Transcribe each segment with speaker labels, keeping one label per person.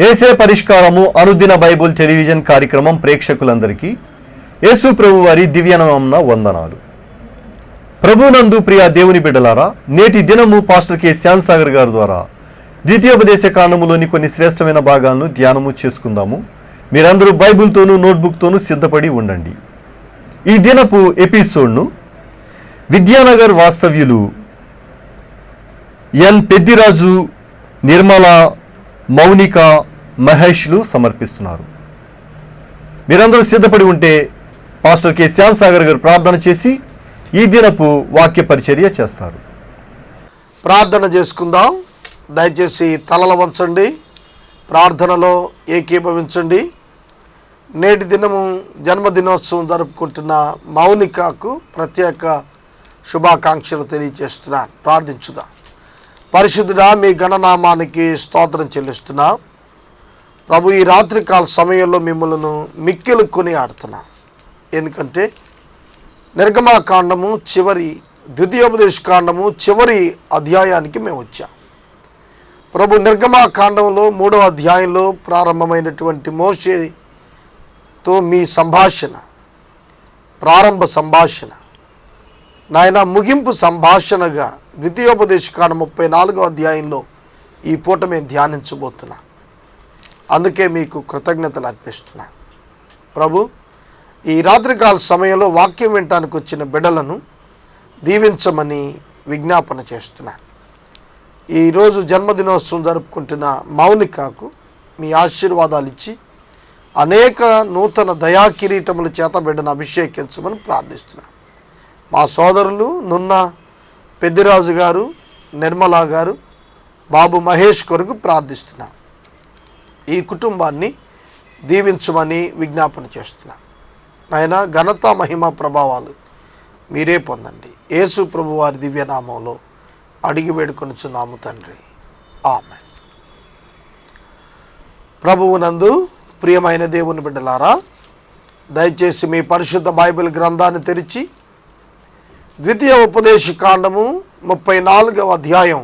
Speaker 1: ఏసే పరిష్కారము అనుదిన Bible television కార్యక్రమం ప్రేక్షకులందరికీ యేసు ప్రభు వారి దివ్యనామమున వందనాలు. ప్రభునందు ప్రియ దేవుని బిడ్డలారా, నేటి దినము పాస్టర్ కె శ్యామ్సాగర్ గారి ద్వారా ద్వితీయోపదేశ కాండములోని కొన్ని శ్రేష్టమైన భాగాలను ధ్యానము చేసుకుందాము. మీరందరూ బైబిల్తోనూ నోట్బుక్తోనూ సిద్ధపడి ఉండండి. ఈ దినపు ఎపిసోడ్ను విద్యానగర్ వాస్తవ్యులు ఎన్ పెద్దిరాజు, నిర్మల, మౌనిక, మహేష్లు సమర్పిస్తున్నారు. మీరందరూ సిద్ధపడి ఉంటే పాస్టర్ కె శ్యామ్సాగర్ గారు ప్రార్థన చేసి ఈ దినపు వాక్య పరిచర్య చేస్తారు.
Speaker 2: ప్రార్థన చేసుకుందాం. దయచేసి తలల వంచండి, ప్రార్థనలో ఏకీభవించండి. నేటి దినము జన్మదినోత్సవం జరుపుకుంటున్న మౌనికకు ప్రత్యేక శుభాకాంక్షలు తెలియజేస్తున్నాను. ప్రార్థించుదాం. పరిశుద్ధుడా, మీ ఘననామానికి స్తోత్రం చెల్లిస్తున్నా. ప్రభు, ఈ రాత్రికాల సమయంలో మిమ్మల్ని మిక్కిలు కొని ఆడుతున్నా. ఎందుకంటే నిర్గమాకాండము చివరి, ద్వితీయోపదేశ కాండము చివరి అధ్యాయానికి మేము వచ్చాం. ప్రభు, నిర్గమాకాండంలో 3వ అధ్యాయంలో ప్రారంభమైనటువంటి మోషేతో మీ సంభాషణ, ప్రారంభ సంభాషణ, నాయన ముగింపు సంభాషణగా ద్వితీయోపదేశ కాండం 34వ అధ్యాయంలో ఈ పూట మేము ధ్యానించబోతున్నా. అందుకే మీకు కృతజ్ఞతలు అర్పిస్తున్నా. ప్రభు, ఈ రాత్రికాల సమయంలో వాక్యం వినటానికి వచ్చిన బిడ్డలను దీవించమని విజ్ఞాపన చేస్తున్నా. ఈరోజు జన్మదినోత్సవం జరుపుకుంటున్న మౌనికకు మీ ఆశీర్వాదాలు ఇచ్చి అనేక నూతన దయాకిరీటముల చేత బిడ్డను అభిషేకించమని ప్రార్థిస్తున్నా. మా సోదరులు నున్న పెద్దిరాజు గారు, నిర్మల గారు, బాబు మహేష్ కొరకు ప్రార్థిస్తున్నా. ఈ కుటుంబాన్ని దీవించమని విజ్ఞాపన చేస్తున్నా. నాయన, ఘనత, మహిమ, ప్రభావాలు మీరే పొందండి. యేసు ప్రభు వారి దివ్యనామంలో అడిగి వేడుకొనుచున్నాము తండ్రి, ఆమేన్. ప్రభువునందు ప్రియమైన దేవుని బిడ్డలారా, దయచేసి మీ పరిశుద్ధ బైబిల్ గ్రంథాన్ని తెరిచి ద్వితీయ ఉపదేశ కాండము 34వ అధ్యాయం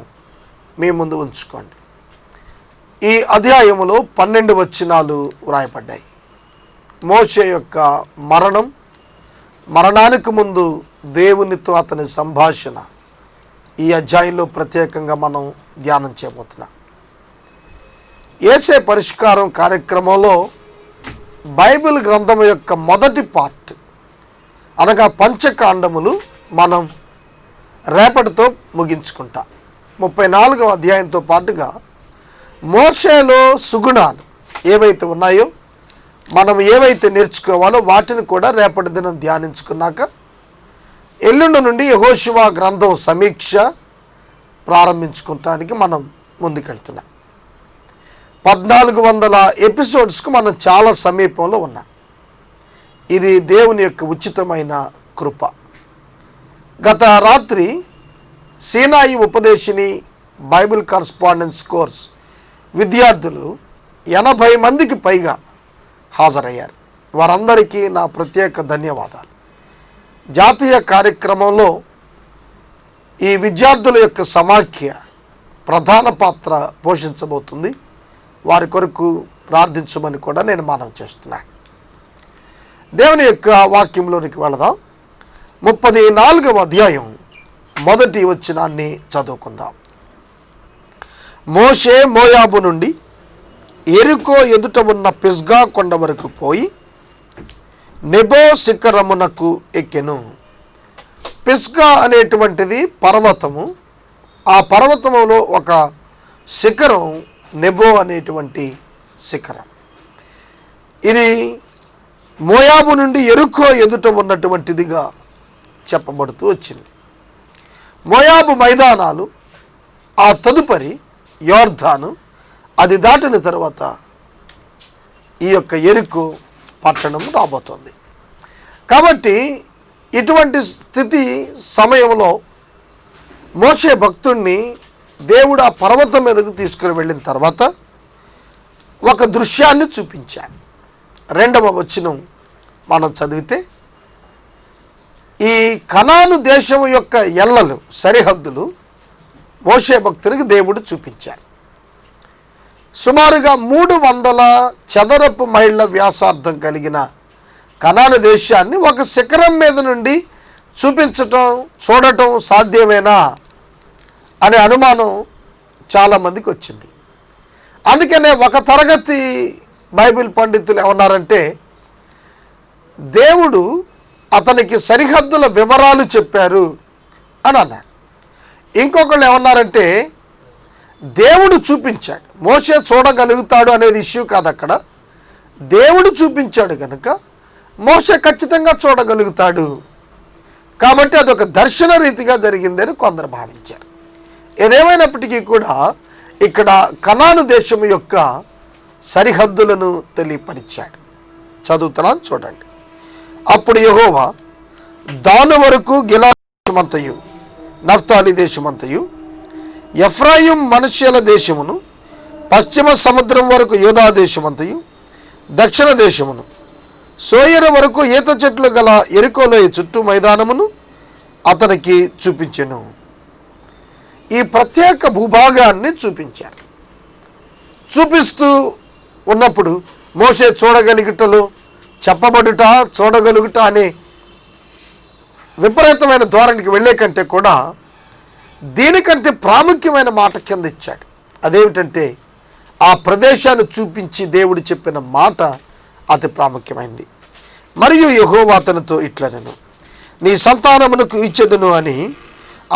Speaker 2: మీ ముందు ఉంచుకోండి. ఈ అధ్యాయములో 12 వచనాలు వ్రాయబడ్డాయి. మోషే యొక్క మరణానికి ముందు దేవునితో అతని సంభాషణ ఈ అధ్యాయంలో ప్రత్యేకంగా మనం ధ్యానం చేయబోతున్నాం. యేసే పరిష్కారం కార్యక్రమంలో బైబిల్ గ్రంథం యొక్క మొదటి పార్ట్ అనగా పంచకాండములు మనం రేపటితో ముగించుకుంటాం. 34వ అధ్యాయంతో పాటుగా మోషేలో సుగుణాలు ఏవైతే ఉన్నాయో, మనం ఏవైతే నేర్చుకోవాలో వాటిని కూడా రేపటి దినం ధ్యానించుకున్నాక ఎల్లుండి నుండి యెహోషువ గ్రంథం సమీక్ష ప్రారంభించుకోవటానికి మనం ముందుకెళ్తున్నాం. 1400 ఎపిసోడ్స్కు మనం చాలా సమీపంలో ఉన్నాం. ఇది దేవుని యొక్క ఉచితమైన కృప. గత రాత్రి సీనాయి ఉపదేశిని బైబిల్ కరస్పాండెన్స్ కోర్స్ విద్యార్థులు 80 మందికి పైగా హాజరయ్యారు. వారందరికీ నా ప్రత్యేక ధన్యవాదాలు. జాతీయ కార్యక్రమంలో ఈ విద్యార్థుల యొక్క సమాఖ్య ప్రధాన పాత్ర పోషించబోతుంది. వారి కొరకు ప్రార్థించమని కూడా నేను మనవి చేస్తున్నాను. దేవుని యొక్క వాక్యంలోనికి వెళదాం. 34వ అధ్యాయం మొదటి వచనాన్ని చదువుకుందాం. మోషే మోయాబు నుండి యెరికో ఎదుట ఉన్న పిస్గా కొండ వరకు పోయి నెబో శిఖరమునకు ఎక్కెను. పిస్గా అనేటువంటిది పర్వతము. ఆ పర్వతములో ఒక శిఖరం నెబో అనేటువంటి శిఖరం. ఇది మోయాబు నుండి యెరికో ఎదుట ఉన్నటువంటిదిగా చెప్పబడుతూ వచ్చింది. మోయాబు మైదానాలు, ఆ తదుపరి యోర్దాను, అది దాటిన తర్వాత ఈ యొక్క యెరికో పట్టణం రాబోతోంది. కాబట్టి ఇటువంటి స్థితి సమయంలో మోషే భక్తుణ్ణి దేవుడు ఆ పర్వతం మీదకు తీసుకుని వెళ్ళిన తర్వాత ఒక దృశ్యాన్ని చూపించాడు. 2వ వచనం మనం చదివితే, ఈ కనాను దేశం యొక్క ఎల్లలు, సరిహద్దులు మోషే భక్తునికి దేవుడు చూపించారు. సుమారుగా 300 చదరపు మైళ్ళ వ్యాసార్థం కలిగిన కనాను దేశాన్ని ఒక శిఖరం మీద నుండి చూడటం సాధ్యమేనా అనే అనుమానం చాలామందికి వచ్చింది. అందుకనే ఒక తరగతి బైబిల్ పండితులు ఏమన్నారంటే, దేవుడు అతనికి సరిహద్దుల వివరాలు చెప్పారు అని అన్నారు. ఇంకొకళ్ళు ఏమన్నారంటే, దేవుడు చూపించాడు, మోషే చూడగలుగుతాడు అనేది ఇష్యూ కాదు, అక్కడ దేవుడు చూపించాడు కనుక మోషే ఖచ్చితంగా చూడగలుగుతాడు, కాబట్టి అదొక దర్శన రీతిగా జరిగిందని కొందరు భావించారు. ఏదేమైనప్పటికీ కూడా ఇక్కడ కనాను దేశం యొక్క సరిహద్దులను తెలియపరిచాడు. చదువుతున్నాను చూడండి. అప్పుడు యెహోవా దాను వరకు గిలాదు దేశమంతయు, నఫ్తాలి దేశమంతయు, ఎఫ్రాయిం మనష్యేల దేశమును, పశ్చిమ సముద్రం వరకు యూదా దేశమంతయు, దక్షిణ దేశమును, సోయర వరకు ఈత చెట్లు గల యెరికోలోయ చుట్టూ మైదానమును అతనికి చూపించెను. ఈ ప్రత్యేక భూభాగాన్ని చూపించారు. చూపిస్తూ ఉన్నప్పుడు మోషే చూడగలుగుటలో చెప్పబడుట, చూడగలుగుట అనే విపరీతమైన ధోరణికి వెళ్ళే కంటే కూడా దీనికంటే ప్రాముఖ్యమైన మాట కింద ఇచ్చాడు. అదేమిటంటే, ఆ ప్రదేశాన్ని చూపించి దేవుడు చెప్పిన మాట అతి ప్రాముఖ్యమైంది. మరియు యెహోవా అతనితో ఇట్లనెను, నీ సంతానమునకు ఇచ్చెదను అని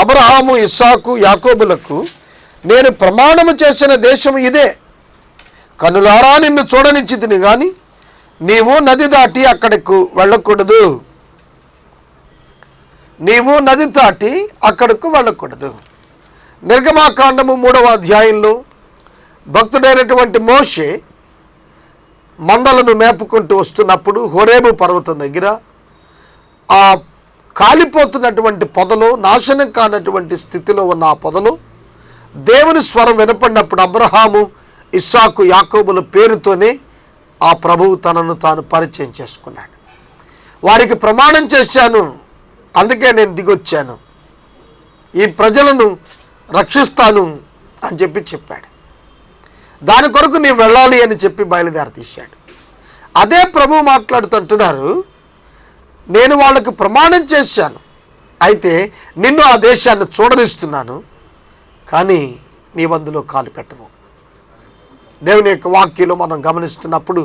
Speaker 2: అబ్రహాము, ఇస్సాకు, యాకోబులకు నేను ప్రమాణము చేసిన దేశము ఇదే. కనులారా నిన్ను చూడనిచ్చితిని గాని నీవు నది దాటి అక్కడకు వెళ్ళకూడదు. నిర్గమాకాండము 3వ అధ్యాయంలో భక్తుడైనటువంటి మోషే మందలను మేపుకుంటూ వస్తున్నప్పుడు హోరేబు పర్వతం దగ్గర ఆ కాలిపోతున్నటువంటి పొదలో, నాశనం కానటువంటి స్థితిలో ఉన్న ఆ పొదలో దేవుని స్వరం వినపడినప్పుడు అబ్రహాము, ఇస్సాకు, యాకోబుల పేరుతోనే ఆ ప్రభువు తనను తాను పరిచయం చేసుకున్నాడు. వారికి ప్రమాణం చేశాను, అందుకే నేను దిగొచ్చాను, ఈ ప్రజలను రక్షిస్తాను అని చెప్పాడు. దాని కొరకు నీవు వెళ్ళాలి అని చెప్పి బయలుదేరి తీశాడు. అదే ప్రభువు మాట్లాడుతుంటున్నారు, నేను వాళ్ళకు ప్రమాణం చేశాను, అయితే నిన్ను ఆ దేశాన్ని చూడనిస్తున్నాను, కానీ నీవందులో కాలు పెట్టవు. దేవుని యొక్క వాక్యంలో మనం గమనిస్తున్నప్పుడు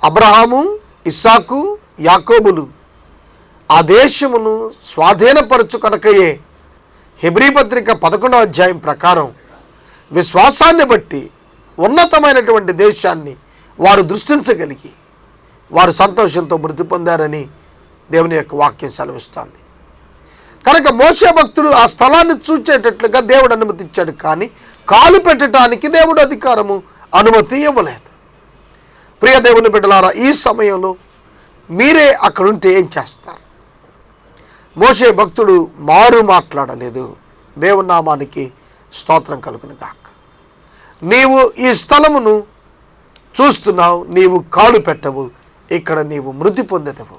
Speaker 2: అబ్రహాము, ఇస్సాకు, యాకోబులు ఆ దేశమును స్వాధీనపరచుకొనకయే హెబ్రీ పత్రిక 11వ అధ్యాయం ప్రకారం విశ్వాసాన్ని బట్టి ఉన్నతమైనటువంటి దేశాన్ని వారు దృష్టించగలిగి వారు సంతోషంతో మృతి పొందారని దేవుని యొక్క వాక్యం సెలవిస్తోంది. కనుక మోషే భక్తుడు ఆ స్థలాన్ని చూచేటట్లుగా దేవుడు అనుమతి ఇచ్చాడు, కానీ కాలు పెట్టడానికి దేవుడు అధికారము, అనుమతి ఇవ్వలేదు. ప్రియ దేవుని బిడ్డలారా, ఈ సమయంలో మీరే అక్కడుంటే ఏం చేస్తారు? మోషే భక్తుడు మారు మాట్లాడలేదు. దేవుని నామానికి స్తోత్రం కలుగును గాక. నీవు ఈ స్థలమును చూస్తున్నావు, నీవు కాలు పెట్టవు, ఇక్కడ నీవు మృతి పొందేదవు.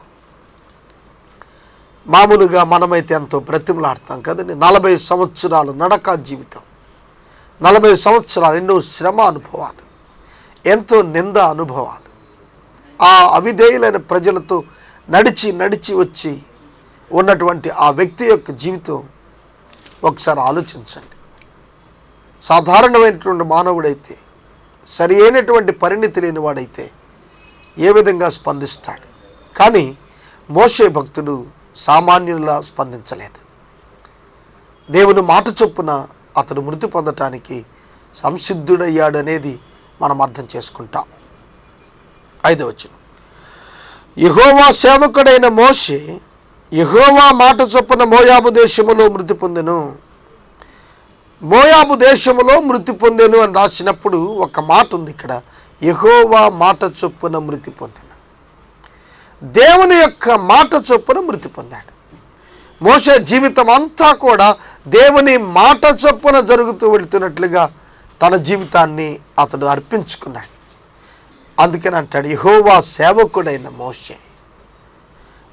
Speaker 2: మామూలుగా మనమైతే ఎంతో బ్రతిమలాడతాం కదండి. 40 సంవత్సరాలు నడక జీవితం, 40 సంవత్సరాలు ఎన్నో శ్రమ అనుభవాలు, ఎంతో నింద అనుభవాలు, ఆ అవిధేయులైన ప్రజలతో నడిచి వచ్చి ఉన్నటువంటి ఆ వ్యక్తి యొక్క జీవితం ఒకసారి ఆలోచించండి. సాధారణమైనటువంటి మానవుడైతే, సరి అయినటువంటి పరిణితి లేని వాడైతే ఏ విధంగా స్పందిస్తాడు? కానీ మోషే భక్తుడు సామాన్యులా స్పందించలేదు. దేవుని మాట చొప్పున అతడు మృతి పొందటానికి సంసిద్ధుడయ్యాడు అనేది మనం అర్థం చేసుకుంటాం. 5వ వచనం, యెహోవా సేవకుడైన మోషే యెహోవా మాట చొప్పున మోయాబు దేశములో మృతి పొందెను. మోయాబు దేశములో మృతి పొందెను అని రాసినప్పుడు ఒక మాట ఉంది ఇక్కడ, యెహోవా మాట చొప్పున మృతి పొందెను. దేవుని యొక్క మాట చొప్పున మృతి పొందాడు. మోషే జీవితం అంతా కూడా దేవుని మాట చొప్పున జరుగుతూ వెళుతున్నట్లుగా తన జీవితాన్ని అతడు అర్పించుకున్నాడు. అందుకని అంటాడు, యెహోవా సేవకుడైన మోషే.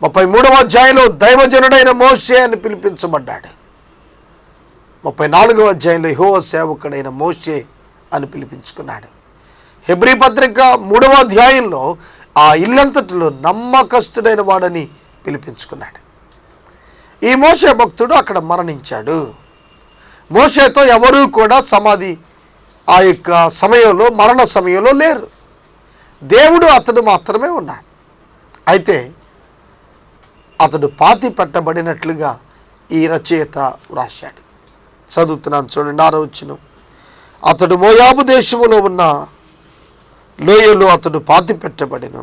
Speaker 2: 33వ అధ్యాయంలో దైవజనుడైన మోషే అని పిలిపించబడ్డాడు. 34వ అధ్యాయంలో యెహోవా సేవకుడైన మోషే అని పిలిపించుకున్నాడు. హెబ్రీ పత్రిక 3వ అధ్యాయంలో ఆ ఇల్లంతటిలో నమ్మకస్తుడైన వాడని పిలిపించుకున్నాడు. ఈ మోషే భక్తుడు అక్కడ మరణించాడు. మోషేతో ఎవరూ కూడా సమాధి ఆ యొక్క సమయంలో, మరణ సమయంలో లేరు. దేవుడు అతడు మాత్రమే ఉన్నాడు. అయితే అతడు పాతి పెట్టబడినట్లుగా ఈ రచయిత వ్రాశాడు. చదువుతున్నాను చూడండి, 6వ వచనం. అతడు మోయాబు దేశములో ఉన్న లోయలో అతడు పాతి పెట్టబడెను.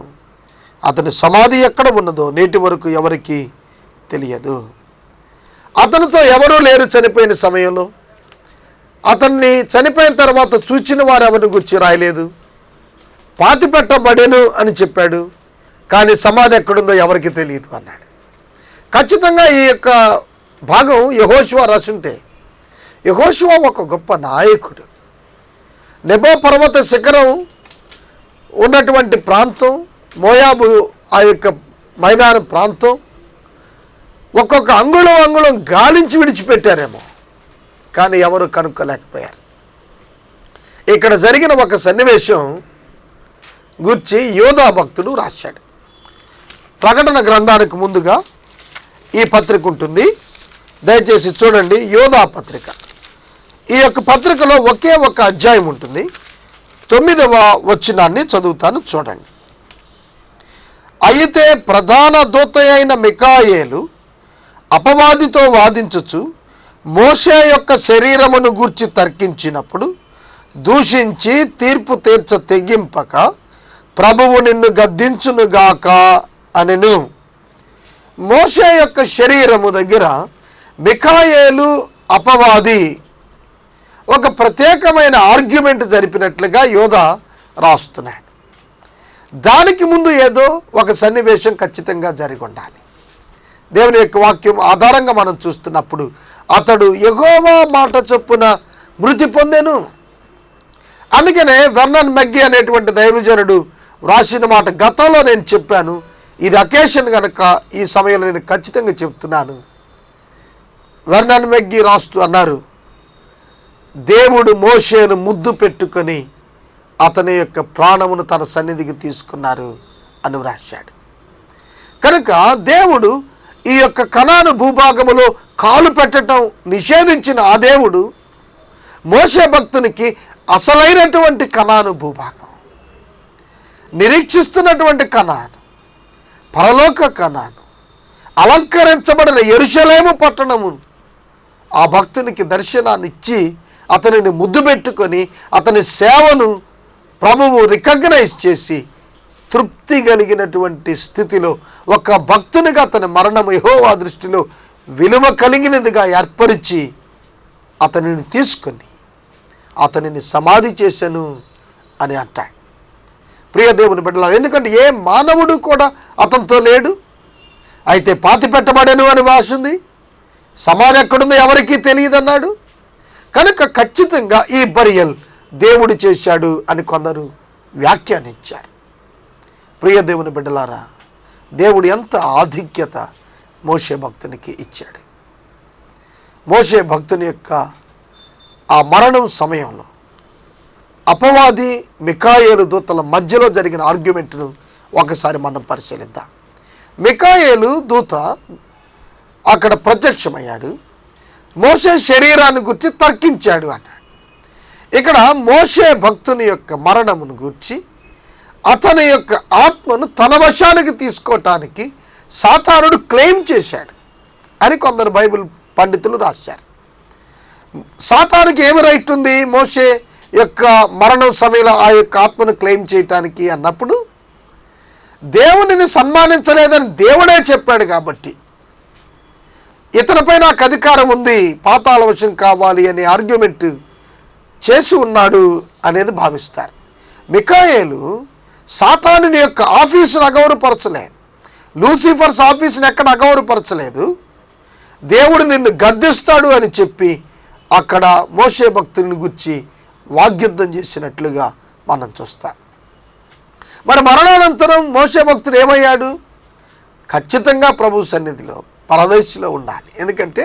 Speaker 2: అతని సమాధి ఎక్కడ ఉన్నదో నేటి వరకు ఎవరికి తెలియదు. అతనితో ఎవరూ లేరు చనిపోయిన సమయంలో. అతన్ని చనిపోయిన తర్వాత చూచిన వారు ఎవరిని గురించి రాయలేదు. పాతి పెట్టబడెను అని చెప్పాడు, కానీ సమాధి ఎక్కడుందో ఎవరికి తెలియదు అన్నాడు. ఖచ్చితంగా ఈ యొక్క భాగం యెహోషువ రాసుంటే, యెహోషువ ఒక గొప్ప నాయకుడు. నెబో పర్వత శిఖరం ఉన్నటువంటి ప్రాంతం, మోయాబు ఆ యొక్క మైదాన ప్రాంతం, ఒక్కొక్క అంగుళం గాలించి విడిచిపెట్టారేమో, కానీ ఎవరు కనుక్కోలేకపోయారు. ఇక్కడ జరిగిన ఒక సన్నివేశం గురించి యోధా భక్తుడు రాశాడు. ప్రకటన గ్రంథానికి ముందుగా ఈ పత్రిక ఉంటుంది, దయచేసి చూడండి. యోధా పత్రిక, ఈ యొక్క పత్రికలో ఒకే ఒక అధ్యాయం ఉంటుంది. 9వ వచనాన్ని చదువుతాను చూడండి. అయితే ప్రధాన దూత అయిన మికాయేలు అపవాదితో వాదించుచు మోషే యొక్క శరీరమును గూర్చి తర్కించినప్పుడు దూషించి తీర్పు తీర్చ తెగింపక ప్రభువు నిన్ను గద్దించునుగాక అనెను. మోషే యొక్క శరీరము దగ్గర మికాయేలు అపవాది ఒక ప్రత్యేకమైన ఆర్గ్యుమెంట్ జరిపినట్లుగా యోధా రాస్తున్నాడు. దానికి ముందు ఏదో ఒక సన్నివేశం ఖచ్చితంగా జరిగి ఉండాలి. దేవుని యొక్క వాక్యం ఆధారంగా మనం చూస్తున్నప్పుడు అతడు యెహోవా మాట చొప్పున మృతి పొందెను. అందుకనే వెర్నన్ మెగ్గీ అనేటువంటి దైవజనుడు వ్రాసిన మాట గతంలో నేను చెప్పాను. ఇది అకేషన్ కనుక ఈ సమయంలో నేను ఖచ్చితంగా చెప్తున్నాను. వెర్నన్ మెగ్గీ రాస్తూ అన్నారు, దేవుడు మోషేను ముద్దు పెట్టుకొని అతని యొక్క ప్రాణమును తన సన్నిధికి తీసుకున్నారు అని వ్రాశాడు. కనుక దేవుడు ఈ యొక్క కనాను భూభాగములో కాలు పెట్టడం నిషేధించిన ఆ దేవుడు మోషే భక్తునికి అసలైనటువంటి కనాను భూభాగం, నిరీక్షిస్తున్నటువంటి కనాను, పరలోక కనాను, అలంకరించబడిన యెరూషలేము పట్టణము ఆ భక్తునికి దర్శనాన్ని ఇచ్చి అతనిని ముద్దు పెట్టుకొని అతని సేవను ప్రభువు రికగ్నైజ్ చేసి తృప్తి కలిగినటువంటి స్థితిలో ఒక భక్తునిగా అతని మరణము యెహోవా దృష్టిలో విలువ కలిగినదిగా ఏర్పరిచి అతనిని తీసుకొని అతనిని సమాధి చేశాను అని అంటాడు. ప్రియ దేవుని బిడ్డలారా, ఎందుకంటే ఏ మానవుడు కూడా అతనితో లేడు. అయితే పాతి పెట్టబడెను అని వాసింది, సమాధి ఎక్కడుందో ఎవరికీ తెలియదు అన్నాడు. కనుక ఖచ్చితంగా ఈ బరియల్ దేవుడు చేశాడు అని కొందరు వ్యాఖ్యానించారు. ప్రియ దేవుని బిడ్డలారా, దేవుడు ఎంత ఆధిక్యత మోషే భక్తునికి ఇచ్చాడు. మోషే భక్తుని యొక్క ఆ మరణం సమయంలో అపవాది మికాయేలు దూతల మధ్యలో జరిగిన ఆర్గ్యుమెంట్ను ఒకసారి మనం పరిశీలిద్దాం. మికాయేలు దూత అక్కడ ప్రత్యక్షమయ్యాడు, మోషే శరీరాన్ని గురించి తర్కించాడు అన్నాడు. ఇక్కడ మోషే భక్తుని యొక్క మరణమును గూర్చి అతని యొక్క ఆత్మను తన వశానికి తీసుకోవటానికి సాతానుడు క్లెయిమ్ చేశాడు అని కొందరు బైబిల్ పండితులు రాశారు. సాతానుకి ఏమి రైట్ ఉంది మోషే యొక్క మరణం సమయంలో ఆ యొక్క ఆత్మను క్లెయిమ్ చేయటానికి అన్నప్పుడు, దేవునిని సన్మానించలేదని దేవుడే చెప్పాడు కాబట్టి ఇతనిపై నాకు అధికారం ఉంది, పాతాళ వశం కావాలి అనే ఆర్గ్యుమెంట్ చేసి ఉన్నాడు అనేది భావిస్తారు. మికాయేలు సాతానుని యొక్క ఆఫీసును అగౌరవపరచలేదు, లూసిఫర్స్ ఆఫీసును ఎక్కడ అగౌరవపరచలేదు. దేవుడు నిన్ను గద్దిస్తాడు అని చెప్పి అక్కడ మోషే భక్తుని గురించి వాగ్యుద్ధం చేసినట్లుగా మనం చూస్తాం. మరి మరణానంతరం మోషే భక్తుడు ఏమయ్యాడు? ఖచ్చితంగా ప్రభు సన్నిధిలో పరదేశిలో ఉండాలి. ఎందుకంటే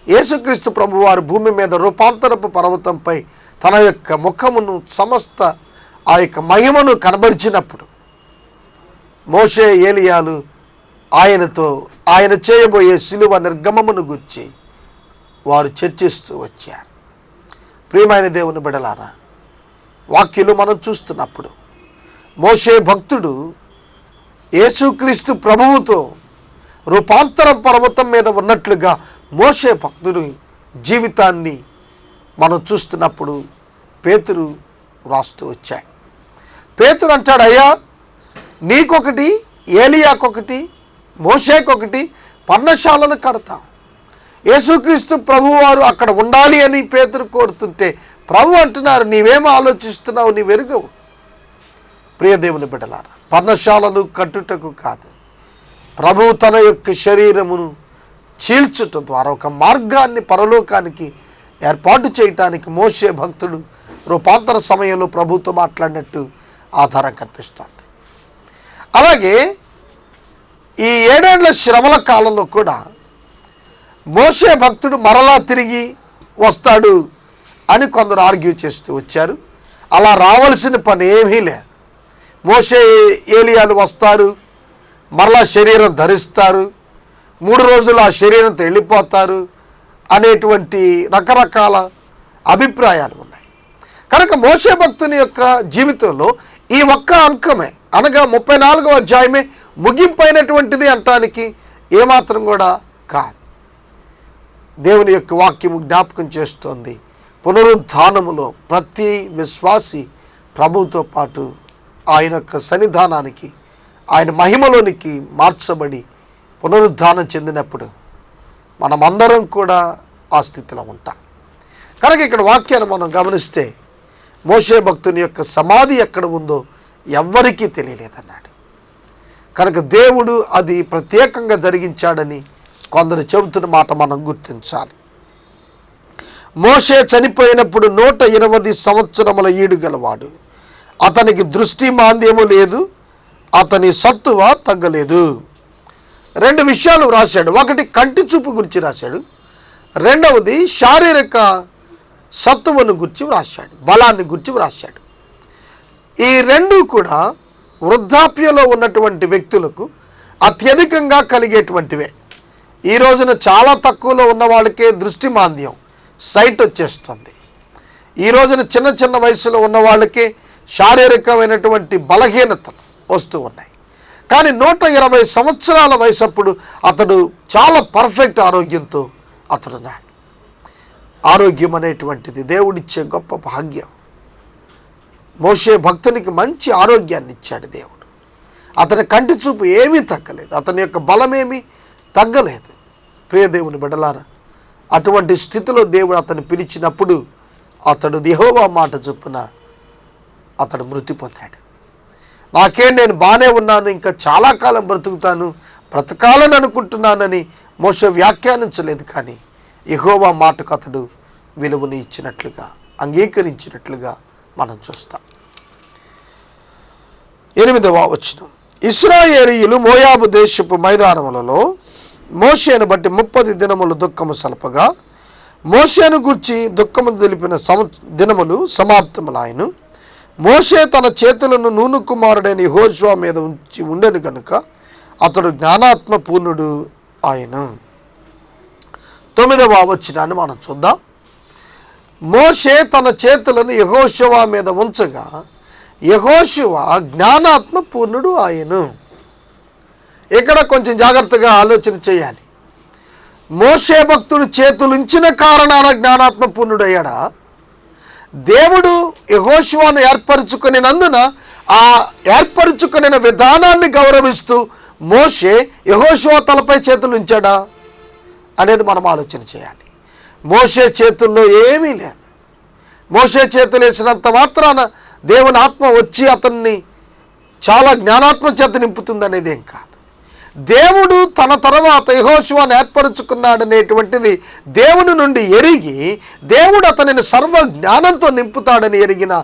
Speaker 2: యేసుక్రీస్తు ప్రభు వారు భూమి మీద రూపాంతరపు పర్వతంపై తన యొక్క ముఖమును సమస్త ఆ యొక్క మహిమను కనబరిచినప్పుడు మోషే ఏలియాలు ఆయనతో ఆయన చేయబోయే శిలువ నిర్గమమును గురించి వారు చర్చిస్తూ వచ్చారు. ప్రియమైన దేవుని బిడ్డలారా, వాక్యలు మనం చూస్తున్నప్పుడు మోషే భక్తుడు యేసుక్రీస్తు ప్రభువుతో రూపాంతర పర్వతం మీద ఉన్నట్లుగా మోషే భక్తుడి జీవితాన్ని మనం చూస్తున్నప్పుడు పేతురు రాస్తూ వచ్చాడు. పేతురు అంటాడు, అయ్యా నీకొకటి, ఏలియాకొకటి, మోషేకొకటి పర్ణశాలను కడతాం. యేసుక్రీస్తు ప్రభువారు అక్కడ ఉండాలి అని పేతురు కోరుతుంటే ప్రభు అంటున్నారు, నీవేమో ఆలోచిస్తున్నావు, నీ వెరుగవు. ప్రియ దేవుని బిడ్డలారా, పర్ణశాలను కట్టుటకు కాదు, ప్రభు తన యొక్క శరీరమును చీల్చుట ద్వారా ఒక మార్గాన్ని పరలోకానికి ఏర్పాటు చేయటానికి మోషే భక్తుడు రూపాంతర సమయంలో ప్రభుతో మాట్లాడినట్టు ఆధారం కనిపిస్తుంది. అలాగే ఈ 7 ఏళ్ల శ్రమల కాలంలో కూడా మోషే భక్తుడు మరలా తిరిగి వస్తాడు అని కొందరు ఆర్గ్యూ చేస్తూ వచ్చారు. అలా రావాల్సిన పని ఏమీ లేదు. మోషే ఏలియాలు వస్తారు, మరలా శరీరం ధరిస్తారు, 3 రోజులు ఆ శరీరంతో వెళ్ళిపోతారు అనేటువంటి రకరకాల అభిప్రాయాలు ఉన్నాయి. కనుక మోషే భక్తుని యొక్క జీవితంలో ఈ ఒక్క అంకమే, అనగా 34వ అధ్యాయమే ముగింపైనటువంటిది అంటానికి ఏమాత్రం కూడా కాదు. దేవుని యొక్క వాక్యము జ్ఞాపకం చేస్తోంది, పునరుద్ధానములో ప్రతి విశ్వాసి ప్రభువుతో పాటు ఆయన యొక్క సన్నిధానానికి, ఆయన మహిమలోనికి మార్చబడి పునరుద్ధానం చెందినప్పుడు మనమందరం కూడా ఆ స్థితిలో ఉంటాం. కనుక ఇక్కడ వాక్యాన్ని మనం గమనిస్తే మోషే భక్తుని యొక్క సమాధి ఎక్కడ ఉందో ఎవ్వరికీ తెలియలేదన్నాడు. కనుక దేవుడు అది ప్రత్యేకంగా జరిగించాడని కొందరు చెబుతున్న మాట మనం గుర్తించాలి. మోషే చనిపోయినప్పుడు 120 సంవత్సరముల ఈడు గలవాడు, అతనికి దృష్టి మాంద్యము లేదు, అతని సత్తువ తగ్గలేదు. 2 విషయాలు రాశాడు. ఒకటి కంటి చూపు గురించి రాశాడు, రెండవది శారీరక సత్తువను గురించి రాశాడు, బలాన్ని గురించి రాశాడు. ఈ 2 కూడా వృద్ధాప్యంలో ఉన్నటువంటి వ్యక్తులకు అత్యధికంగా కలిగేటువంటివే. ఈ రోజున చాలా తక్కువలో ఉన్న వాళ్ళకే దృష్టి మాంద్యం, సైట్ వచ్చేస్తుంది. ఈ రోజున చిన్న చిన్న వయసులో ఉన్న వాళ్ళకే శారీరకమైనటువంటి బలహీనతలు వస్తూ ఉన్నాయి. కానీ 120 సంవత్సరాల వయసు అప్పుడు అతడు చాలా పర్ఫెక్ట్ ఆరోగ్యంతో అతడున్నాడు. ఆరోగ్యం అనేటువంటిది దేవుడిచ్చే గొప్ప భాగ్యం. మోషే భక్తునికి మంచి ఆరోగ్యాన్ని ఇచ్చాడు దేవుడు. అతని కంటి చూపు ఏమీ తగ్గలేదు, అతని యొక్క బలమేమీ తగ్గలేదు. ప్రియ దేవుని బిడ్డలారా, అటువంటి స్థితిలో దేవుడు అతన్ని పిలిచినప్పుడు అతడు యెహోవా మాట చొప్పున అతడు మృతి పొందాడు. నేను బాగానే ఉన్నాను, ఇంకా చాలా కాలం బ్రతకాలని అనుకుంటున్నానని మోషే వ్యాఖ్యానించలేదు. కానీ యెహోవా మాటకు అతడు విలువని ఇచ్చినట్లుగా, అంగీకరించినట్లుగా మనం చూస్తాం. 8వ వచనం, ఇశ్రాయేలీయులు మోయాబు దేశపు మైదానములలో మోషేను బట్టి 30 దినములు దుఃఖము సలపగా మోషేను గూర్చి దుఃఖము తెలిపిన దినములు సమాప్తములాయను. మోషే తన చేతులను నూను కుమారుడైన యెహోషువ మీద ఉంచి ఉండెను కనుక అతడు జ్ఞానాత్మ పూర్ణుడు ఆయన. 9వ వచనాన్ని మనం చూద్దాం. మోషే తన చేతులను యెహోషువ మీద ఉంచగా యెహోషువ జ్ఞానాత్మ పూర్ణుడు ఆయను. ఇక్కడ కొంచెం జాగ్రత్తగా ఆలోచన చేయాలి. మోషే భక్తుడు చేతులు ఉంచిన కారణాన జ్ఞానాత్మ పూర్ణుడు అయ్యాడా? దేవుడు యెహోషువను ఏర్పరచుకునేందున ఆ ఏర్పరచుకునే విధానాన్ని గౌరవిస్తూ మోషే యెహోషువ తలపై చేతులు ఉంచాడా అనేది మనం ఆలోచన చేయాలి. మోషే చేతుల్లో ఏమీ లేదు. మోషే చేతులు వేసినంత మాత్రాన దేవుని ఆత్మ వచ్చి అతన్ని చాలా జ్ఞానాత్మ చేత నింపుతుంది అనేది ఏం కాదు. దేవుడు తన తర్వాత యెహోషువను ఏర్పరచుకున్నాడనేటువంటిది దేవుని నుండి ఎరిగి దేవుడు అతనిని సర్వ జ్ఞానంతో నింపుతాడని ఎరిగిన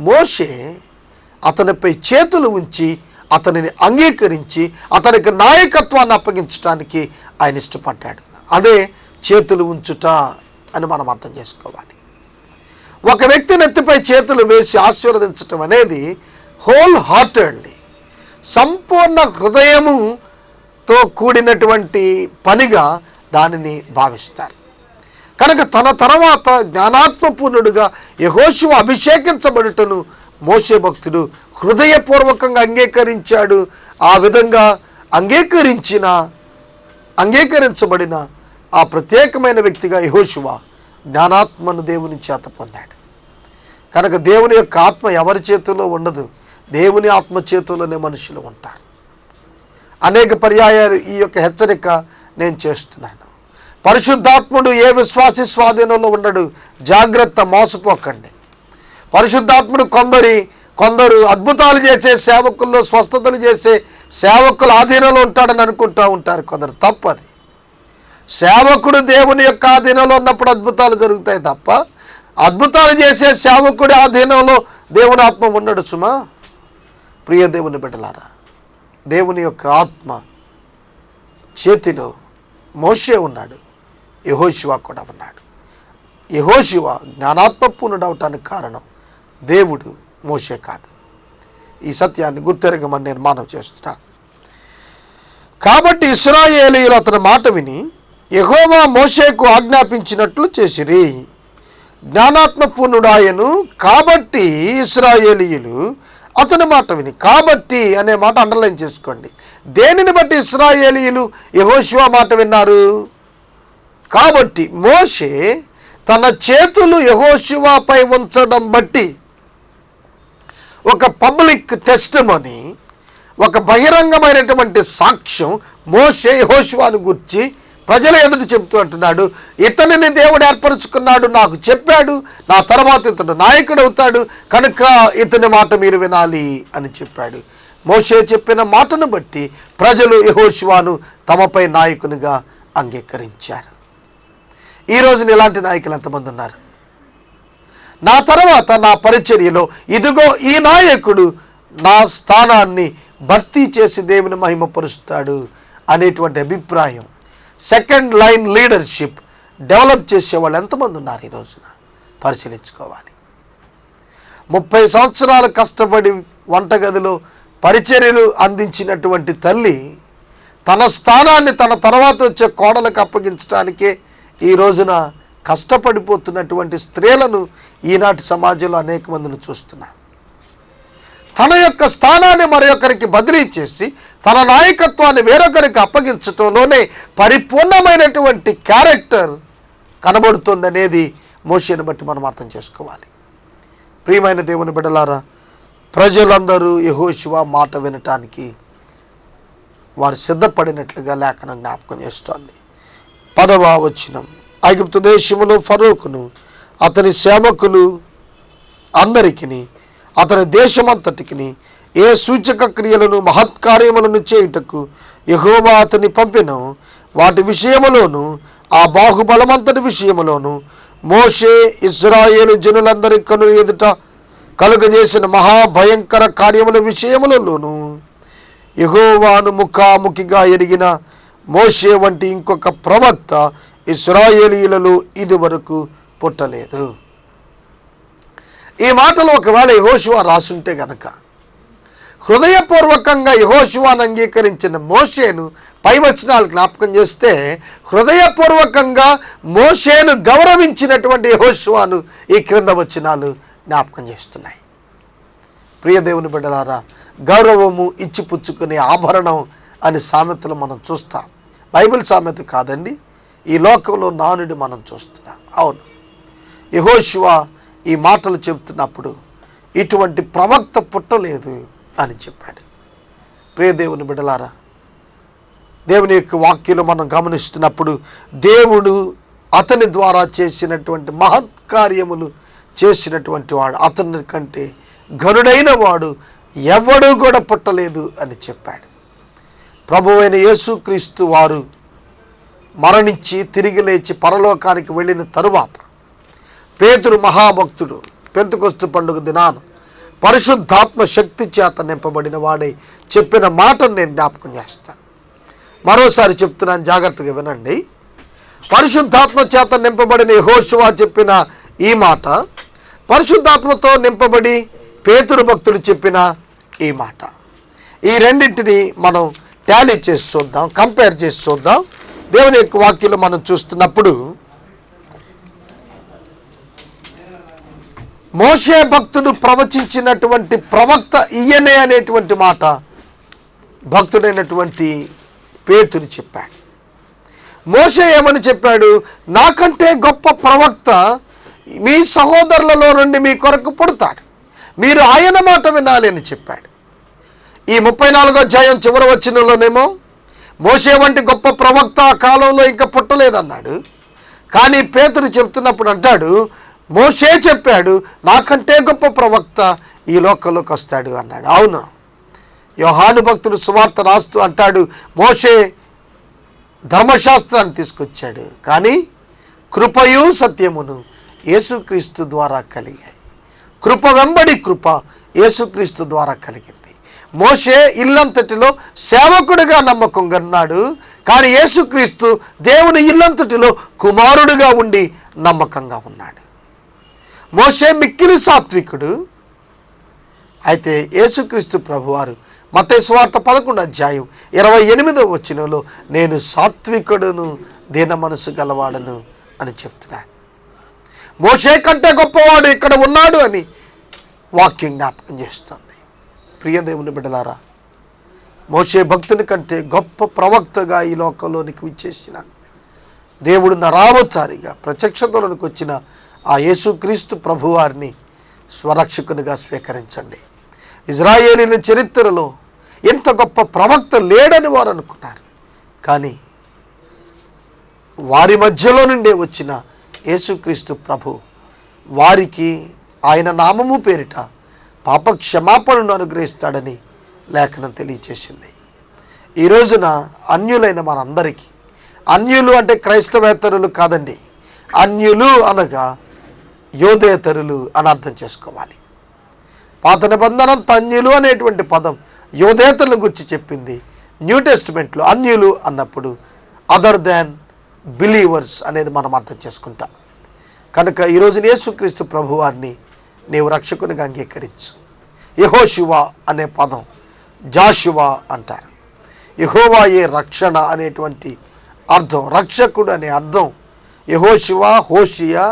Speaker 2: మోషే అతనిపై చేతులు ఉంచి అతనిని అంగీకరించి అతనికి నాయకత్వాన్ని అప్పగించడానికి ఆయన ఇష్టపడ్డాడు. అదే చేతులు ఉంచుట అని మనం అర్థం చేసుకోవాలి. ఒక వ్యక్తి నెత్తిపై చేతులు వేసి ఆశీర్వదించటం అనేది హోల్ హార్టెడ్లీ, సంపూర్ణ హృదయముతో కూడినటువంటి పనిగా దానిని భావిస్తారు. కనుక తన తర్వాత జ్ఞానాత్మపూర్ణుడుగా యెహోషువ అభిషేకించబడుటను మోషే భక్తుడు హృదయపూర్వకంగా అంగీకరించాడు. ఆ విధంగా అంగీకరించబడిన ఆ ప్రత్యేకమైన వ్యక్తిగా యెహోషువ జ్ఞానాత్మను దేవుని చేత పొందాడు. కనుక దేవుని యొక్క ఆత్మ ఎవరి చేతిలో ఉండదు, దేవుని ఆత్మ చేతుల్లోనే మనుషులు ఉంటారు. అనేక పర్యాయాలు ఈ యొక్క హెచ్చరిక నేను చేస్తున్నాను. పరిశుద్ధాత్ముడు ఏ విశ్వాసి స్వాధీనంలో ఉండడు, జాగ్రత్త, మోసపోకండి. పరిశుద్ధాత్ముడు కొందరు అద్భుతాలు చేసే సేవకుల్లో, స్వస్థతలు చేసే సేవకుల ఆధీనంలో ఉంటాడని అనుకుంటూ ఉంటారు కొందరు. తప్పది. సేవకుడు దేవుని యొక్క ఆధీనంలో ఉన్నప్పుడు అద్భుతాలు జరుగుతాయి తప్ప అద్భుతాలు చేసే సేవకుడి ఆధీనంలో దేవుని ఆత్మ ఉండడు సుమా. ప్రియ దేవుని బిడ్డలారా, దేవుని యొక్క ఆత్మ చేతిలో మోషే ఉన్నాడు, యెహోషువ కూడా ఉన్నాడు. యెహోషువ జ్ఞానాత్మపూర్ణుడు అవటానికి కారణం దేవుడు, మోషే కాదు. ఈ సత్యాన్ని గుర్తెరగమని నేను మనవి చేస్తున్నా. కాబట్టి ఇశ్రాయేలీయులు అతని మాట విని యెహోవా మోషేకు ఆజ్ఞాపించినట్లు చేసిరి. జ్ఞానాత్మపూర్ణుడాయను కాబట్టి ఇశ్రాయేలీయులు అతని మాట విని. కాబట్టి అనే మాట అండర్లైన్ చేసుకోండి. దేనిని బట్టి ఇశ్రాయేలీయులు యెహోషువ మాట విన్నారు? కాబట్టి మోషే తన చేతులు యెహోషువపై ఉంచడం బట్టి ఒక పబ్లిక్ టెస్టిమనీ, ఒక బహిరంగమైనటువంటి సాక్ష్యం మోషే యెహోషువను గురించి ప్రజల ఎదుట చెబుతూ అంటున్నాడు. ఇతనిని దేవుడు ఏర్పరచుకున్నాడు, నాకు చెప్పాడు, నా తర్వాత ఇతను నాయకుడు అవుతాడు, కనుక ఇతని మాట మీరు వినాలి అని చెప్పాడు. మోషే చెప్పిన మాటను బట్టి ప్రజలు యెహోషువను తమపై నాయకునిగా అంగీకరించారు. ఈరోజు ఇలాంటి నాయకులు ఎంతమంది ఉన్నారు? నా తర్వాత నా పరిచర్యలో ఇదిగో ఈ నాయకుడు నా స్థానాన్ని భర్తీ చేసి దేవుని మహిమపరుస్తాడు అనేటువంటి అభిప్రాయం, సెకండ్ లైన్ లీడర్షిప్ డెవలప్ చేసేవాళ్ళు ఎంతమంది ఉన్నారు ఈ రోజున? పరిశీలించుకోవాలి. 30 సంవత్సరాలు కష్టపడి వంటగదిలో పరిచర్యలు అందించినటువంటి తల్లి తన స్థానాన్ని తన తర్వాత వచ్చే కోడలకు అప్పగించడానికే ఈ రోజున కష్టపడిపోతున్నటువంటి స్త్రీలను ఈనాటి సమాజంలో అనేక మందిని చూస్తున్నాం. తన యొక్క స్థానాన్ని మరొకరికి బదిలీ చేసి తన నాయకత్వాన్ని వేరొకరికి అప్పగించడంలోనే పరిపూర్ణమైనటువంటి క్యారెక్టర్ కనబడుతుందనేది మోషేని బట్టి మనం అర్థం చేసుకోవాలి. ప్రియమైన దేవుని బిడ్డలారా, ప్రజలందరూ యెహోషువ మాట వినటానికి వారు సిద్ధపడినట్లుగా లేఖనం జ్ఞాపకం చేస్తోంది. 10వ వచనం, ఐగుప్తు దేశములో ఫరోకును అతని సేవకులు అందరికిని అతని దేశమంతటికిని ఏ సూచక క్రియలను మహత్కార్యములను చేయుటకు యెహోవా అతని పంపినో వాటి విషయములోను ఆ బాహుబలమంతటి విషయములోను మోషే ఇశ్రాయేలు జనులందరి కనుల ఎదుట కలుగజేసిన మహాభయంకర కార్యముల విషయములలోను యెహోవాను ముఖాముఖిగా ఎరిగిన మోషే వంటి ఇంకొక ప్రవక్త ఇశ్రాయేలీయులలో ఇది వరకు పుట్టలేదు. ఈ మాటలు ఒకవేళ యెహోషువ రాసుంటే గనక హృదయపూర్వకంగా యెహోషువను అంగీకరించిన మోషేను పై వచనాలు జ్ఞాపకం చేస్తే హృదయపూర్వకంగా మోషేను గౌరవించినటువంటి యెహోషువను ఈ క్రింద వచనాలు జ్ఞాపకం చేస్తున్నాయి. ప్రియ దేవుని బిడ్డలారా, గౌరవము ఇచ్చిపుచ్చుకునే ఆభరణం అని సామెతలు మనం చూస్తాం. బైబిల్ సామెత కాదండి, ఈ లోకంలో నానుడి మనం చూస్తున్నాం. అవును, యెహోషువ ఈ మాటలు చెబుతున్నప్పుడు ఇటువంటి ప్రవక్త పుట్టలేదు అని చెప్పాడు. ప్రియ దేవుని బిడ్డలారా, దేవుని యొక్క వాక్యలో మనం గమనిస్తున్నప్పుడు దేవుడు అతని ద్వారా చేసినటువంటి మహత్కార్యములు చేసినటువంటి వాడు, అతని కంటే ఘనుడైన వాడు ఎవడూ కూడా పుట్టలేదు అని చెప్పాడు. ప్రభువైన యేసుక్రీస్తు వారు మరణించి తిరిగి లేచి పరలోకానికి వెళ్ళిన తరువాత పేతురు మహాభక్తుడు పెంతెకొస్తు పండుగ దినాన పరిశుద్ధాత్మ శక్తి చేత నింపబడిన వాడై చెప్పిన మాటను నేను జ్ఞాపకం చేస్తాను. మరోసారి చెప్తున్నాను, జాగ్రత్తగా వినండి. పరిశుద్ధాత్మ చేత నింపబడిన యెహోషువ చెప్పిన ఈ మాట పరిశుద్ధాత్మతో నింపబడి పేతురు భక్తుడు చెప్పిన ఈ మాట. ఈ రెండింటిని మనం టాలీ చేసి చూద్దాం, కంపేర్ చేసి చూద్దాం. దేవుని యొక్క వాక్యంలో మనం చూస్తున్నప్పుడు మోషే భక్తుడు ప్రవచించినటువంటి ప్రవక్త ఈయనే అనేటువంటి మాట భక్తుడైనటువంటి పేతురు చెప్పాడు. మోషే ఏమని చెప్పాడు? నాకంటే గొప్ప ప్రవక్త మీ సహోదరులలో నుండి మీ కొరకు పుడతాడు, మీరు ఆయన మాట వినాలి అని చెప్పాడు. ఈ 34వ అధ్యాయం చివరి వచనంలోనేమో మోషే వంటి గొప్ప ప్రవక్త ఆ కాలంలో ఇంకా పుట్టలేదన్నాడు. కానీ పేతురు చెప్తున్నప్పుడు అంటాడు, మోషే చెప్పాడు నాకంటే గొప్ప ప్రవక్త ఈ లోకంలోకి వస్తాడు అన్నాడు. అవును, యోహాను భక్తుడు సువార్త రాస్తూ అంటాడు, మోషే ధర్మశాస్త్రాన్ని తీసుకొచ్చాడు, కానీ కృపయు సత్యమును యేసుక్రీస్తు ద్వారా కలిగాయి. కృప వెంబడి కృప యేసుక్రీస్తు ద్వారా కలిగింది. మోషే ఇల్లంతటిలో సేవకుడిగా నమ్మకం గన్నాడు, కానీ యేసుక్రీస్తు దేవుని ఇల్లంతటిలో కుమారుడిగా ఉండి నమ్మకంగా ఉన్నాడు. మోషే మిక్కిలి సాత్వికుడు, అయితే యేసుక్రీస్తు ప్రభువారు మత్తయి సువార్త 11వ అధ్యాయం 28వ వచనంలో నేను సాత్వికుడును దీన మనసు గలవాడను అని చెప్తున్నాడు. మోషే కంటే గొప్పవాడు ఇక్కడ ఉన్నాడు అని వాక్యం జ్ఞాపకం చేస్తుంది. ప్రియ దేవుని బిడ్డలారా, మోషే భక్తుని కంటే గొప్ప ప్రవక్తగా ఈ లోకంలోనికి విచ్చేసిన దేవుడు నరావతారిగా ప్రత్యక్షతలోనికి వచ్చిన ఆ యేసుక్రీస్తు ప్రభువారిని స్వరక్షకునిగా స్వీకరించండి. ఇజ్రాయేలీల చరిత్రలో ఇంత గొప్ప ప్రవక్త లేడని వారు అనుకున్నారు, కానీ వారి మధ్యలో నుండే వచ్చిన యేసుక్రీస్తు ప్రభు వారికి ఆయన నామము పేరిట పాప క్షమాపణను అనుగ్రహిస్తాడని లేఖనం తెలియచేసింది. ఈ రోజున అన్యులైన మనందరికీ, అన్యులు అంటే క్రైస్తవేతరులు కాదండి, అన్యులు అనగా యోధేతరులు అని అర్థం చేసుకోవాలి. పాత నిబంధన అన్యులు అనేటువంటి పదం యోధేతరుల గురించి చెప్పింది. న్యూ టెస్టిమెంట్లో అన్యులు అన్నప్పుడు అదర్ దాన్ బిలీవర్స్ అనేది మనం అర్థం చేసుకుంటాం. కనుక ఈరోజు యేసుక్రీస్తు ప్రభువారిని నీవు రక్షకునిగా అంగీకరించు. యెహోషువా అనే పదం జాషువా అంటారు. యెహోవాయే రక్షణ అనేటువంటి అర్థం, రక్షకుడు అనే అర్థం. యెహోషువా, హోషియా,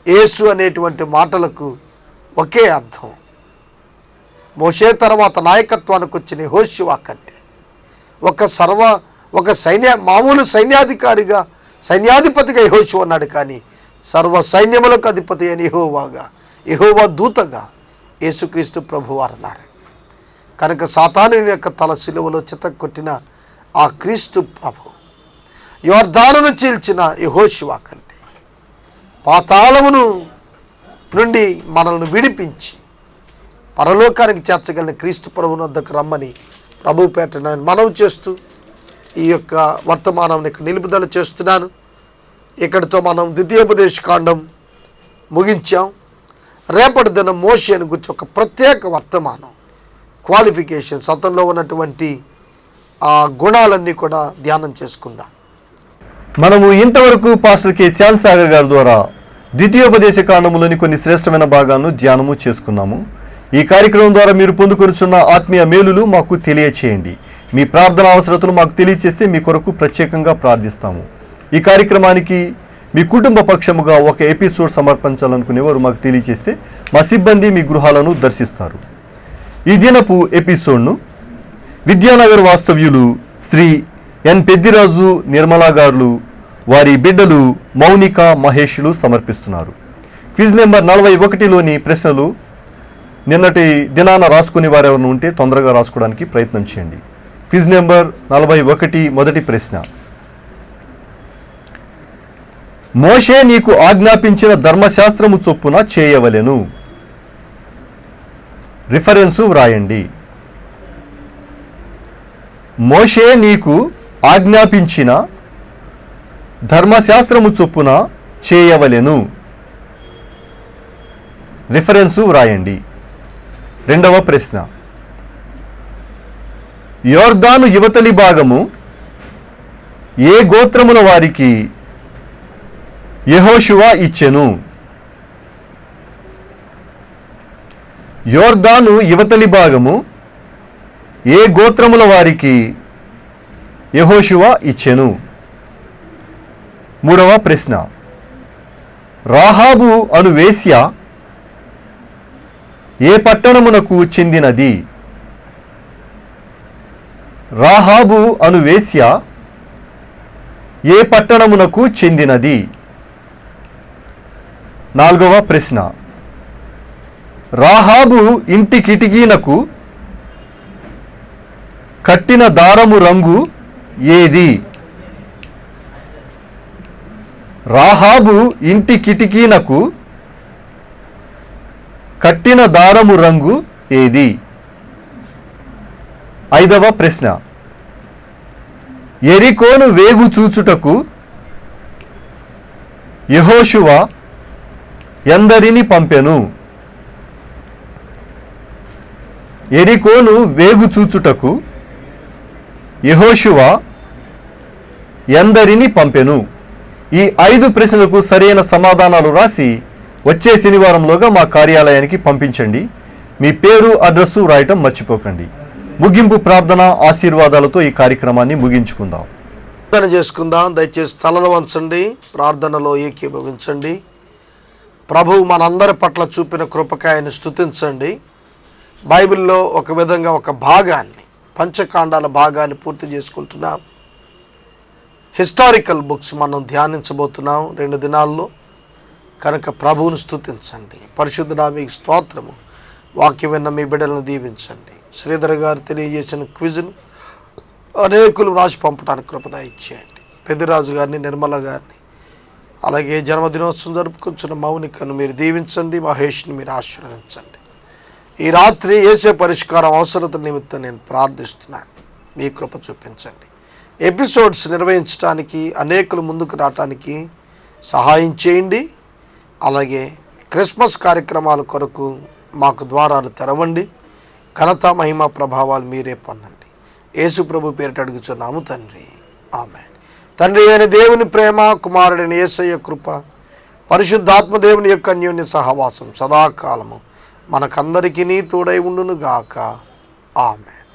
Speaker 2: యేసు అనేటువంటి మాటలకు ఒకే అర్థం. మోషే తర్వాత నాయకత్వానికి వచ్చిన యెహోషువా కంటే మామూలు సైన్యాధికారిగా, సైన్యాధిపతిగా యెహోషువా ఉన్నాడు, కానీ సర్వ సైన్యములకు అధిపతి అయిన యెహోవా దూతగా యేసుక్రీస్తు ప్రభువారు అన్నారు. కనుక సాతాను యొక్క తల సిలువలో చితక్కొట్టిన ఆ క్రీస్తు ప్రభు యోర్దానును చీల్చిన యెహోషువా కంటే పాతాళమును నుండి మనల్ని విడిపించి పరలోకానికి చేర్చగలిగిన క్రీస్తు ప్రభువుని వద్దకు రమ్మని ప్రభు పేట మనవి చేస్తూ ఈ యొక్క వర్తమానం ఇక్కడ నిలుపుదల చేస్తున్నాను. ఇక్కడితో మనం ద్వితీయోపదేశ కాండం ముగించాం. రేపటి దినం మోషేను గురించి ఒక ప్రత్యేక వర్తమానం, క్వాలిఫికేషన్స్, అతనిలో ఉన్నటువంటి ఆ గుణాలన్నీ కూడా ధ్యానం చేసుకుందాం.
Speaker 1: మనము ఇంతవరకు పాస్టర్ కె శ్యామ్ సాగర్ గారి ద్వారా ద్వితీయోపదేశ కాండములోని కొన్ని శ్రేష్టమైన భాగాలను ధ్యానము చేసుకున్నాము. ఈ కార్యక్రమం ద్వారా మీరు పొందుకొనుచున్న ఆత్మీయ మేలులు మాకు తెలియచేయండి. మీ ప్రార్థన అవసరతలు మాకు తెలియచేస్తే మీ కొరకు ప్రత్యేకంగా ప్రార్థిస్తాము. ఈ కార్యక్రమానికి మీ కుటుంబ పక్షముగా ఒక ఎపిసోడ్ సమర్పించాలనుకునేవారు మాకు తెలియచేస్తే మా సిబ్బంది మీ గృహాలను దర్శిస్తారు. ఈ దినపు ఎపిసోడ్ను విద్యానగర్ వాస్తవ్యులు శ్రీ ఎన్ పెద్దిరాజు నిర్మలా గారులు, వారి బిడ్డలు మౌనిక, మహేష్లు సమర్పిస్తున్నారు. క్విజ్ నెంబర్ 41లోని ప్రశ్నలు నిన్నటి దినాన రాసుకునే వారెవరు ఉంటే తొందరగా రాసుకోవడానికి ప్రయత్నం చేయండి. క్విజ్ నెంబర్ 41 మొదటి ప్రశ్న, మోషే నీకు ఆజ్ఞాపించిన ధర్మశాస్త్రము చొప్పున చేయవలెను. రిఫరెన్సు వ్రాయండి. మోషే నీకు ఆజ్ఞాపించిన ధర్మశాస్త్రము చొప్పున చేయవలెను. రిఫరెన్సు వ్రాయండి. రెండవ ప్రశ్న, యోర్దాను యువతలి భాగము ఏ గోత్రముల వారికి యెహోషువ ఇచ్చెను? యోర్దాను యువతలి భాగము ఏ గోత్రముల వారికి యెహోషువ ఇచ్చెను? మూడవ ప్రశ్న, రాహాబు అను వేశ్య ఏ పట్టణమునకు చెందినది? రాహాబు అను వేశ్య ఏ పట్టణమునకు చెందినది? నాలుగవ ప్రశ్న, రాహాబు ఇంటి కిటికీనకు కట్టిన దారము రంగు ఏది? రాహాబు ఇంటి కిటికీనకు కట్టిన దారము రంగు ఏది? ఐదవ ప్రశ్న, యెరికోను వేగు చూచుటకు యెహోషువ ఎందరిని పంపెను? యెరికోను వేగు చూచుటకు యెహోషువ ఎందరిని పంపెను? ఈ 5 ప్రశ్నలకు సరైన సమాధానాలు రాసి వచ్చే శనివారంలోగా మా కార్యాలయానికి పంపించండి. మీ పేరు, అడ్రస్సు రాయటం మర్చిపోకండి. ముగింపు ప్రార్థన ఆశీర్వాదాలతో ఈ కార్యక్రమాన్ని ముగించుకుందాం.
Speaker 2: ప్రార్థన చేసుకుందాం. దయచేసి తలలు వంచండి, ప్రార్థనలో ఏకీభవించండి. ప్రభువు మనందరి పట్ల చూపిన కృపకాయని స్తుతించండి. బైబిల్లో ఒక విధంగా ఒక భాగాన్ని, పంచకాండాల భాగాన్ని పూర్తి చేసుకుంటున్నాం. హిస్టారికల్ బుక్స్ మనం ధ్యానించబోతున్నాం 2 దినాల్లో. కనుక ప్రభువును స్తుతించండి. పరిశుద్ధుడా మీకు స్తోత్రము. వాక్యం విన్న మీ బిడ్డలను దీవించండి. శ్రీధర్ గారు తెలియజేసిన క్విజ్ను అనేకులు రాసి పంపడానికి కృపద ఇచ్చేయండి. పెద్దిరాజు గారిని, నిర్మల గారిని, అలాగే జన్మదినోత్సవం జరుపుకుంటున్న మౌనికను మీరు దీవించండి. మహేష్ని మీరు ఆశీర్వదించండి. ఈ రాత్రి యేసే పరిష్కారం అవసరత నిమిత్తం నేను ప్రార్థిస్తున్నాను. మీ కృప చూపించండి. ఎపిసోడ్స్ నిర్వహించడానికి, అనేకులు ముందుకు రావడానికి సహాయం చేయండి. అలాగే క్రిస్మస్ కార్యక్రమాల కొరకు మాకు ద్వారాలు తెరవండి. ఘనత, మహిమ, ప్రభావాలు మీరే పొందండి. యేసు ప్రభు పేరిట అడుగుచున్నాము తండ్రి, ఆమేన్. తండ్రి అయిన దేవుని ప్రేమ, కుమారుడైన యేసయ్య కృప, పరిశుద్ధాత్మ దేవుని యొక్క అన్యోన్య సహవాసం సదాకాలము మనకందరికీ తోడై ఉండును గాక. ఆమేన్.